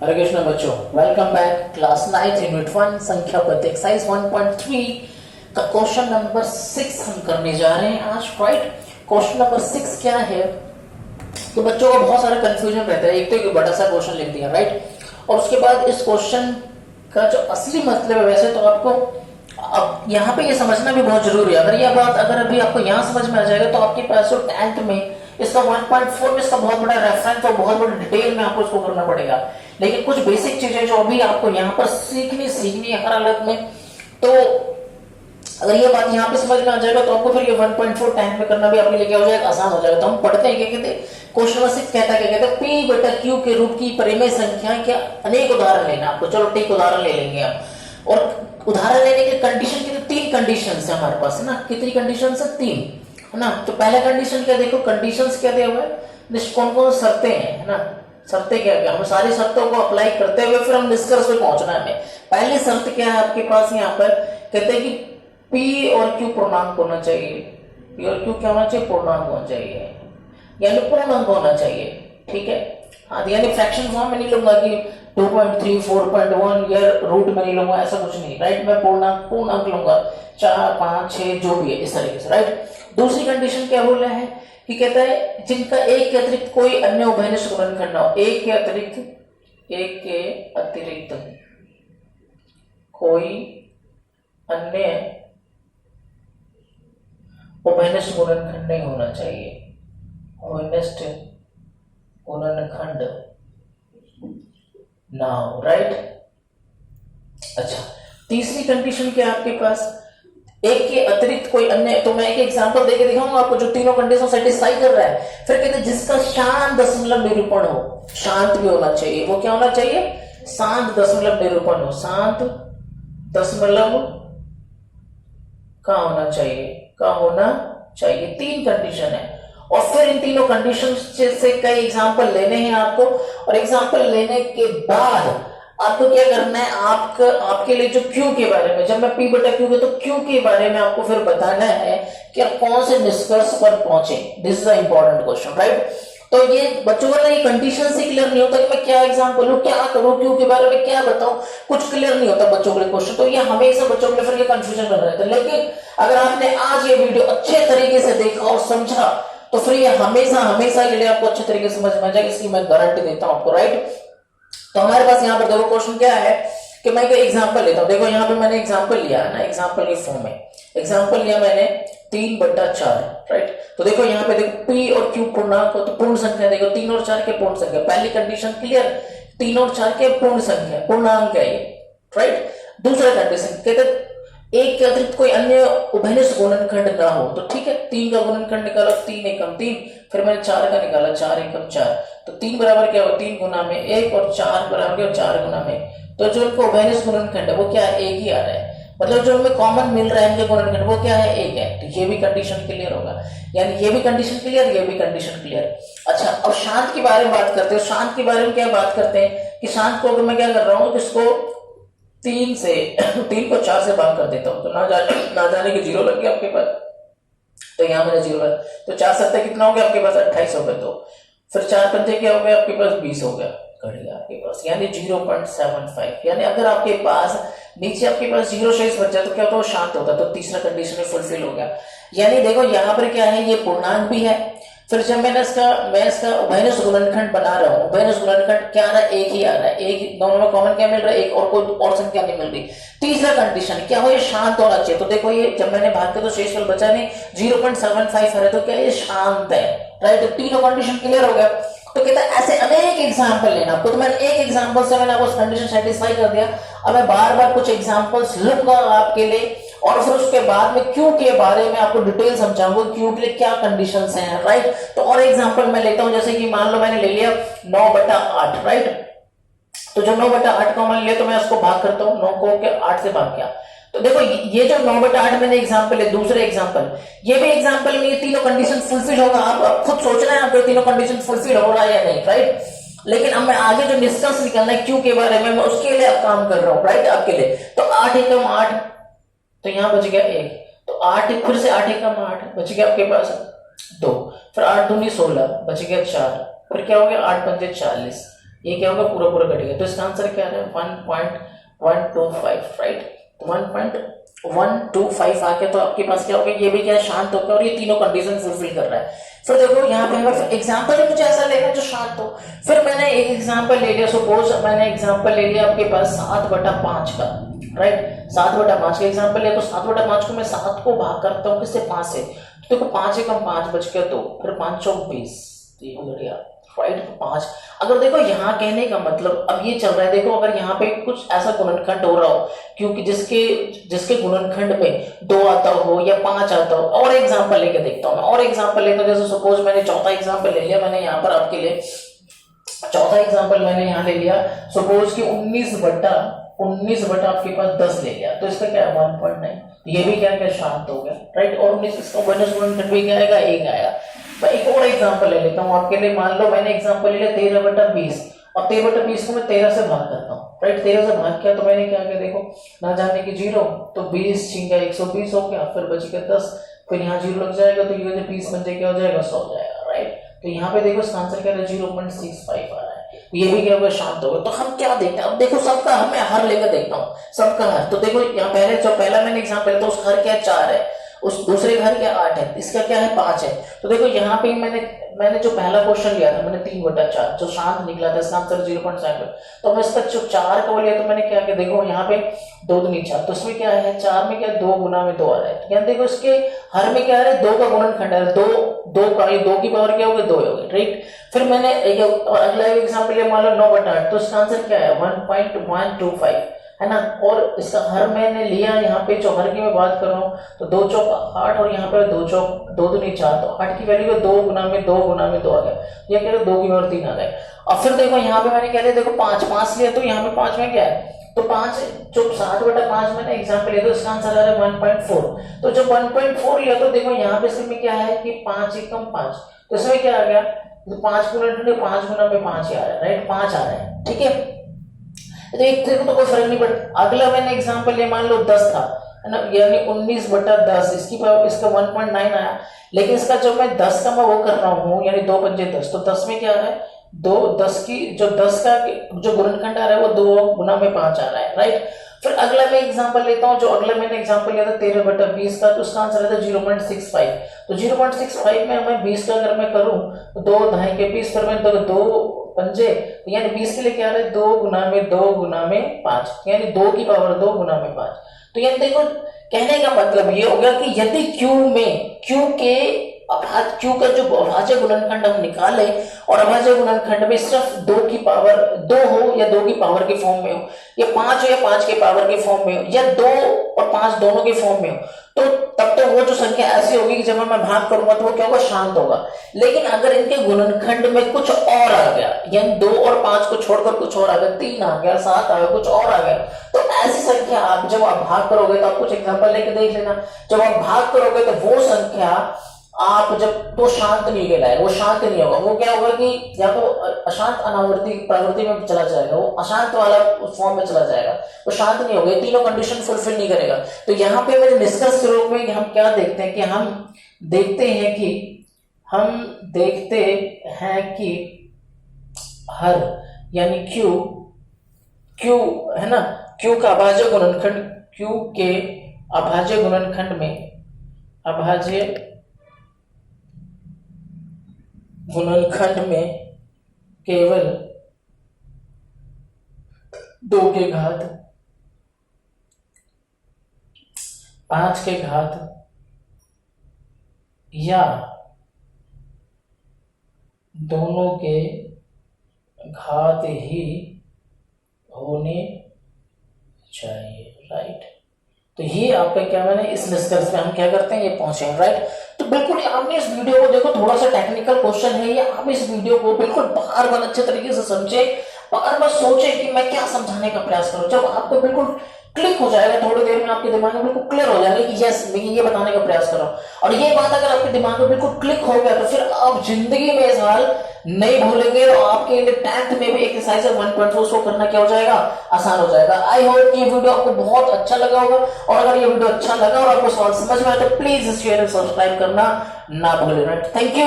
हरे कृष्ण बच्चों, welcome back. Class 9 unit 1 संख्या पद एक्सरसाइज 1.3 का क्वेश्चन नंबर 6 हम करने जा रहे हैं आज। राइट, क्वेश्चन नंबर 6 क्या है? तो बच्चों को बहुत सारा कंफ्यूजन रहता है। एक तो एक बड़ा सा क्वेश्चन लिख दिया, राइट, और उसके बाद इस क्वेश्चन का जो असली मतलब है, वैसे तो आपको अब यहाँ पे ये समझना भी बहुत जरूरी है। अगर यह बात अगर अभी आपको यहाँ समझ में आ जाएगा तो आपके पास जो 10th में इसका 1.4 में इसका बहुत बड़ा रेफरेंस और बहुत बड़ा डिटेल में आपको इसको करना पड़ेगा। लेकिन कुछ बेसिक चीजें जो अभी आपको यहाँ पर सीखनी है हर हालत में, तो अगर ये बात यहाँ पे समझ में आ जाएगा तो आपको फिर ये 1.4 10 में करना भी आपके लिए क्या हो जाएगा, आसान हो जाएगा। तो हम पढ़ते हैं क्या कहते हैं, क्वेश्चन नंबर 6 कहता है क्या कहते हैं, पी बटा क्यू के रूप की परिमेय संख्या के अनेक उदाहरण लेना आपको। चलो ठीक, उदाहरण ले लेंगे हम। और उदाहरण लेने के कंडीशन की 3 कंडीशन है हमारे पास, है ना। कितनी कंडीशन है? 3, है ना। तो पहला कंडीशन क्या, देखो कंडीशंस क्या दिया हुआ है, कौन कौन शर्तें हैं, है ना। शर्तें क्या क्या, हम सारी शर्तों को अप्लाई करते हुए फिर हम निष्कर्ष पे पहुंचना है हमें। पहली शर्त क्या है आपके पास यहाँ पर, कहते हैं कि P और Q पूर्णांक होना चाहिए। P और Q क्या होना चाहिए? पूर्णांक होना चाहिए, यानी पूर्णांक होना चाहिए। ठीक है, हाँ, यानी फ्रैक्शन फॉर्म में नहीं लूंगा कि 2.3 4.1 या रूट में नहीं लूंगा, ऐसा कुछ नहीं। राइट, मैं पूर्णांक लूंगा, 4 5 6 जो भी है, इस तरीके से। राइट, दूसरी कंडीशन क्या बोल रहा है कि कहता है जिनका एक के अतिरिक्त कोई अन्य उभयनिष्ठ गुणनखंड ना हो। एक के अतिरिक्त कोई अन्य उभयनिष्ठ गुणनखंड नहीं होना चाहिए। उभयनिष्ठ गुणनखंड ना हो। राइट, अच्छा, तीसरी कंडीशन क्या है आपके पास, एक के अतिरिक्त कोई अन्य। तो मैं एक एग्जांपल देके दिखाऊंगा आपको जो तीनों कंडीशन सेटिस्फाई कर रहा है। फिर कहते हैं जिसका शांत दशमलव निरूपण हो, शांत भी होना चाहिए। वो क्या होना चाहिए? शांत दशमलव निरूपण हो। शांत दशमलव का होना चाहिए, का होना चाहिए। 3 कंडीशन है। और फिर इन तीनों कंडीशन से कई एग्जांपल लेने हैं आपको, और एग्जांपल लेने के बाद आपको क्या करना है, आपके लिए जो क्यू के बारे में, जब मैं पी बटा क्यू तो क्यू के बारे में आपको फिर बताना है कि आप कौन से निष्कर्ष पर पहुंचे। This is a important question. Right, तो ये बच्चों को ये कंडीशन से क्लियर नहीं होता कि मैं क्या एग्जांपल लूं, क्या करूं, क्यू के बारे में क्या बताऊं, कुछ क्लियर नहीं होता बच्चों के लिए क्वेश्चन। तो ये हमेशा बच्चों के लिए फिर ये कंफ्यूजन बना रहता है। लेकिन अगर आपने आज ये वीडियो अच्छे तरीके से देखा और समझा तो फिर ये हमेशा के लिए आपको अच्छे तरीके से समझ में आ जाएगा, इसकी मैं गारंटी देता हूं आपको। राइट, तो हमारे पास यहाँ पर देखो क्वेश्चन क्या है कि मैं कोई एग्जांपल लेता हूं। देखो यहाँ पे मैंने एग्जांपल लिया है ना, एग्जांपल के फॉर्म में एग्जांपल लिया मैंने 3/4। राइट, तो देखो यहाँ पे देखो P और Q पूर्णांक हो, तो पूर्ण संख्या। देखो 3 और 4 के पूर्ण संख्या, पहली कंडीशन क्लियर, 3 और 4 के पूर्ण संख्या, पूर्णांक है ये। राइट, दूसरा कंडीशन कहते एक के अतिरिक्त कोई अन्य उभयनिष्ठ गुणनखंड ना हो। तो ठीक है, 3 का गुणनखंड निकाला, 3 एकम 3, फिर मैंने 4 का निकाला, 4 एकम 4, तो 3 बराबर क्या हो, 3 गुना में 1, और 4 बराबर क्या हो, 4 गुना में। तो जो इनको उभयनिष्ठ गुणनखंड है वो क्या है, 1 ही आ रहा है। मतलब जो हमें कॉमन मिल रहा है इनके गुणनखंड वो क्या है, 1 है। तो ये भी कंडीशन क्लियर होगा, यानी ये भी कंडीशन क्लियर, ये भी कंडीशन क्लियर। अच्छा, अब शांत के बारे में बात करते हैं। शांत के बारे में क्या बात करते हैं कि शांत को अगर मैं क्या कर रहा हूँ, इसको 3 को 4 से भाग कर देता हूं, तो ना जाने के 0 लग गया आपके पास। तो यहां मैंने 0 लगा, तो 4 7 कितना हो गया आपके पास, 28 हो गया। तो फिर 4 पंजे क्या हो गया आपके पास, 20 हो गया, घट गया आपके पास, यानी 0.75। यानी अगर आपके पास नीचे आपके पास 0 शेष बच जाए तो क्या होता है, शांत होता है। तो तीसरा कंडीशन फुलफिल हो गया। यानी देखो यहाँ पर क्या है, ये पूर्णांक भी है। फिर जब मैं इसका उभयनिष्ठ गुणनखंड बना रहा हूँ, उभयनिष्ठ गुणनखंड क्या आ रहा है, 1 ही आ रहा है। एक दोनों में कॉमन क्या मिल रहा है, 1, और कोई और संख्या नहीं मिल रही। तीसरा कंडीशन क्या हो, ये शांत होना चाहिए। तो देखो ये जब मैंने भाग किया तो शेषफल बचा नहीं, 0.75 है, तो क्या ये शांत है। राइट, तो तीनों कंडीशन क्लियर हो गया। तो कहता है ऐसे अनेक एग्जाम्पल लेना आपको। तो मैंने एक एग्जाम्पल से मैंने आपको कंडीशन सेटिस्फाई कर दिया। अब मैं बार बार कुछ एग्जाम्पल्स लूंगा आपके लिए, और फिर उसके बाद में क्यू के बारे में आपको डिटेल समझाऊंगा, क्यू के लिए क्या कंडीशंस हैं। राइट, तो और एग्जांपल मैं लेता हूं, जैसे कि मान लो मैंने ले लिया 9/8। राइट, तो जो 9/8 को मैंने लिया तो मैं उसको भाग करता हूं, 9 को 8 से भाग किया। तो देखो ये जो 9/8 मैंने एग्जांपल है, दूसरे एग्जांपल, ये भी एग्जांपल में ये तीनों कंडीशन फुलफिल होगा। आप खुद सोचना है आपको तीनों कंडीशन फुलफिल हो रहा है या नहीं। राइट, लेकिन अब मैं आगे जो निष्कर्ष निकालना है क्यू के बारे में, मैं उसके लिए अब काम कर रहा हूं। राइट, आपके लिए तो 8 एकम 8, तो यहां बच गया 1, तो 8 फिर से 8 एकम 8 बच गया आपके पास 2, फिर 8 दूनी 16 बच गया 4, फिर क्या हो गया 8 पंजे 40, ये क्या होगा, पूरा पूरा कट गया। तो इसका आंसर क्या है 1.125, राइट। 1.125 आ गया। तो आपके पास क्या होगा, ये भी क्या शांत होगा और ये तीनों कंडीशन फुलफिल कर रहा है। फिर देखो यहाँ पे हमें एग्जाम्पल मुझे ऐसा लेना जो शांत हो। फिर मैंने एक एग्जाम्पल ले लिया, सपोज मैंने एग्जाम्पल ले लिया आपके पास 7/5 का, राइट। 7/5 का एग्जाम्पल लिया, तो 7/5 को मैं 7 को भाग करता हूँ किससे, 5 से। तो देखो 5 एकम 5 बच गया 2, फिर 5 चौक 20, तो ये हो गया, राइट 5। अगर देखो यहाँ कहने का मतलब अब ये चल रहा है, देखो अगर यहाँ पे कुछ ऐसा गुणनखंड हो रहा हो क्योंकि जिसके गुणनखंड में 2 आता हो या 5 आता हो। और एग्जांपल लेके देखता हूँ मैं, और एग्जांपल लेता हूँ। जैसे सपोज मैंने चौथा एग्जांपल ले लिया, मैंने यहाँ पर आपके लिए चौथा एग्जांपल मैंने यहाँ ले लिया, सपोज कि 19/19 आपके पास 10 ले लिया, तो इसका क्या है 1.9। ये भी क्या क्या शांत हो गया, राइट। और 19 इसका माइनस गुणनखंड भी क्या आएगा, 1 आएगा। मैं एक और एग्जांपल ले लेता हूँ आपके लिए। मान लो मैंने एग्जांपल ले लिया 13/20, और 13/20 को मैं 13 से भाग करता हूँ, राइट। 13 से भाग किया तो मैंने क्या किया, देखो ना जाने की 0, तो 20 छिंगा 120 हो गया, फिर बच गया 10, फिर यहाँ 0 लग जाएगा, तो ये 20 बन जाएगा, क्या हो जाएगा 100 हो जाएगा, राइट। तो यहाँ पे देखो इसका आंसर क्या है 0.65 आ रहा है। ये भी क्या होगा, शांत होगा। तो हम क्या देखते हैं, अब देखो सबका हमें हर लेकर देखता हूँ, सबका हर। तो देखो यहाँ पहले जो पहला मैंने एग्जांपल तो उसका हर क्या 4 है, उस दूसरे घर क्या 8 है, इसका क्या है 5 है। तो देखो यहाँ पे मैंने जो पहला क्वेश्चन लिया था मैंने 3/4 जो शांत निकला था, इसका आंसर 0.7। तो मैं इसका जो 4 का लिया तो मैंने क्या किया, देखो यहाँ पे 2 दूनी 4, तो इसमें क्या है 4 में क्या 2 गुना में 2 आ रहा है। तो देखो इसके हर में क्या आ रहा है 2 का गुणनखंड है, 2 का, ये 2 की पावर क्या हो गई 2 हो गई, राइट। फिर मैंने अगला एग्जाम्पल लिया मान लो 9/8, तो इसका आंसर क्या है 1.125, है ना। और इसका हर मैंने लिया, यहाँ पे जो हर की मैं बात कर रहा हूँ, तो 2 चौक 8 और यहाँ पे 2 चौक 2 दूनी 4, तो 8 की वैल्यू 2 गुना में 2 गुना में 2 आ गया। ये कह रहे 2 की पावर 3 आ गए। और फिर देखो यहाँ पे मैंने क्या लिया, देखो 5 लिया, तो यहाँ पे 5 में क्या है, तो 5 जो 7/5 मैंने एग्जाम्पल लिया, तो इसका आंसर आ रहा है 1.4। तो जब 1.4 लिया तो देखो यहाँ पे इसमें क्या है कि 5 एकम 5, तो इसमें क्या आ गया, 5 गुना 5 गुना में 5 ही आ रहा है, राइट, 5 आ रहा है, ठीक है। तो एक तो कोई फर्क नहीं पड़ता। अगला मैंने एग्जांपल लिया, मान लो 10 था, है ना, यानी 19/10, इसका 1.9 आया। लेकिन इसका जब मैं 10 का मैं वो कर रहा हूँ, यानी 2 पंजे 10, तो 10 में क्या आ रहा है 2, 10 की जो 10 का जो गुणनखंड आ रहा है वो 2 गुना में 5 आ रहा है, राइट। फिर अगला मैं एग्जांपल लेता हूँ, जो अगला मैंने एग्जांपल लिया था 13/20 का, तो उसका आंसर आता है 0.65। तो 0.65 में मैं 20 का अगर मैं करूँ तो 2 ढाई के 20, फिर मैं 2 पंजे, यानी 20 के लिए क्या आ रहा है 2 गुना में 2 गुना में 5, यानी 2 की पावर 2 गुना में 5। तो ये देखो कहने का मतलब ये हो गया कि यदि Q का जो अभाज्य गुणनखंड हम निकाले और अभाज्य गुणनखंड में सिर्फ 2 की पावर 2 हो या 2 की पावर के फॉर्म में हो, या 5 हो या 5 के पावर के फॉर्म में हो, या 2 और 5 दोनों के फॉर्म में हो, तो तब तो वो जो संख्या ऐसी होगी कि जब मैं भाग करूंगा तो वो क्या होगा, शांत होगा। लेकिन अगर इनके गुणनखंड में कुछ और आ गया, यानी 2 और 5 को छोड़कर कुछ और आ गया, 3 आ गया, 7 आ गया, कुछ और आ गया, तो ऐसी संख्या आप जब आप भाग करोगे, तो आप कुछ एग्जांपल लेके देख लेना, जब आप भाग करोगे तो वो संख्या आप जब तो शांत नहीं कहलाएगा, वो शांत नहीं होगा। वो क्या होगा कि या तो अशांत अनावर्ती प्रवृत्ति में चला जाएगा, वो अशांत वाला फॉर्म में चला जाएगा, वो शांत नहीं होगा, तीनों कंडीशन फुलफिल नहीं करेगा। तो यहाँ पे मेरे निष्कर्ष के रूप में हम क्या देखते हैं कि हम देखते हैं कि हर यानी Q है ना, Q का अभाज्य गुणनखंड, Q के अभाज्य गुणनखंड में केवल 2 के घात 5 के घात या दोनों के घात ही होने चाहिए, राइट। तो ये आपका क्या मैंने इस निष्कर्ष में हम क्या करते हैं, ये पहुंचे, राइट। तो बिल्कुल आपने इस वीडियो को देखो, थोड़ा सा टेक्निकल क्वेश्चन है ये, आप इस वीडियो को बिल्कुल बार बार अच्छे तरीके से समझे, बार बार सोचे कि मैं क्या समझाने का प्रयास करूं। जब आपको बिल्कुल क्लिक हो जाएगा, थोड़ी देर में आपके दिमाग में बिल्कुल क्लियर हो जाएगा कि यस मैं ये बताने का प्रयास कर रहा हूं, और ये बात अगर आपके दिमाग में बिल्कुल क्लिक हो गया तो फिर आप जिंदगी में इस हाल नहीं भूलेंगे, और आपके लिए 10th में भी एक्सरसाइज 1.4 शो करना क्या हो जाएगा, आसान हो जाएगा। आई होप ये वीडियो आपको बहुत अच्छा लगा होगा, और अगर ये वीडियो अच्छा लगा और आपको सवाल समझ में आया तो प्लीज शेयर और सब्सक्राइब करना ना भूलें। Thank you.